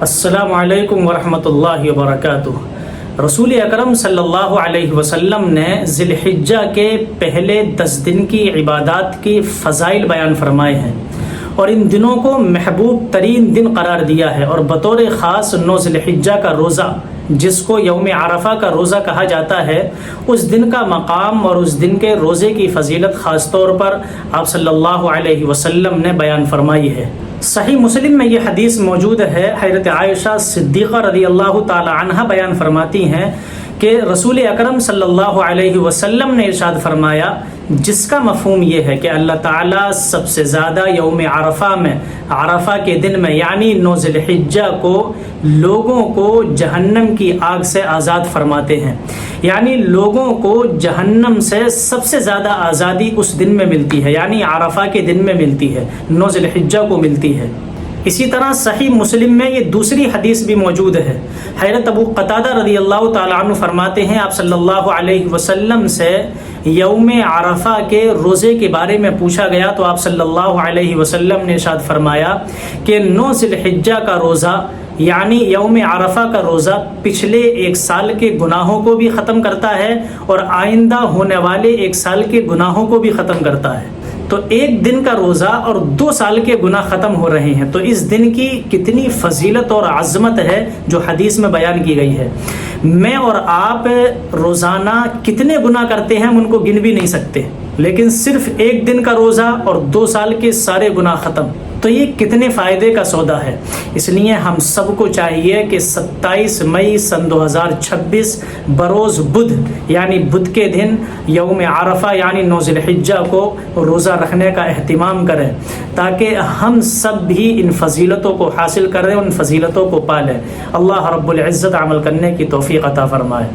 السلام علیکم ورحمۃ اللہ وبرکاتہ۔ رسول اکرم صلی اللہ علیہ وسلم نے ذی الحجہ کے پہلے 10 دن کی عبادات کی فضائل بیان فرمائے ہیں اور ان دنوں کو محبوب ترین دن قرار دیا ہے، اور بطور خاص 9 ذی الحجہ کا روزہ، جس کو یوم عرفہ کا روزہ کہا جاتا ہے، اس دن کا مقام اور اس دن کے روزے کی فضیلت خاص طور پر آپ صلی اللہ علیہ وسلم نے بیان فرمائی ہے۔ صحیح مسلم میں یہ حدیث موجود ہے۔ حضرت عائشہ صدیقہ رضی اللہ تعالی عنہا بیان فرماتی ہیں کہ رسول اکرم صلی اللہ علیہ وسلم نے ارشاد فرمایا، جس کا مفہوم یہ ہے کہ اللہ تعالیٰ سب سے زیادہ یوم عرفہ میں، عرفہ کے دن میں یعنی 9 ذی الحجہ کو لوگوں کو جہنم کی آگ سے آزاد فرماتے ہیں، یعنی لوگوں کو جہنم سے سب سے زیادہ آزادی اس دن میں ملتی ہے، یعنی عرفہ کے دن میں ملتی ہے، 9 ذی الحجہ کو ملتی ہے۔ اسی طرح صحیح مسلم میں یہ دوسری حدیث بھی موجود ہے۔ حضرت ابو قتادہ رضی اللہ تعالیٰ عنہ فرماتے ہیں، آپ صلی اللہ علیہ وسلم سے یوم عرفہ کے روزے کے بارے میں پوچھا گیا تو آپ صلی اللہ علیہ وسلم نے ارشاد فرمایا کہ 9 ذی الحجہ کا روزہ یعنی یوم عرفہ کا روزہ پچھلے 1 سال کے گناہوں کو بھی ختم کرتا ہے اور آئندہ ہونے والے 1 سال کے گناہوں کو بھی ختم کرتا ہے۔ تو 1 دن کا روزہ اور 2 سال کے گناہ ختم ہو رہے ہیں، تو اس دن کی کتنی فضیلت اور عظمت ہے جو حدیث میں بیان کی گئی ہے۔ میں اور آپ روزانہ کتنے گناہ کرتے ہیں ہم ان کو گن بھی نہیں سکتے، لیکن صرف 1 دن کا روزہ اور 2 سال کے سارے گناہ ختم، تو یہ کتنے فائدے کا سودا ہے۔ اس لیے ہم سب کو چاہیے کہ 27 مئی سن 2026 بروز بدھ یعنی بدھ کے دن یوم عرفہ یعنی 9 ذی الحجہ کو روزہ رکھنے کا اہتمام کریں، تاکہ ہم سب بھی ان فضیلتوں کو حاصل کریں، ان فضیلتوں کو پالیں۔ اللہ رب العزت عمل کرنے کی توفیق عطا فرمائے۔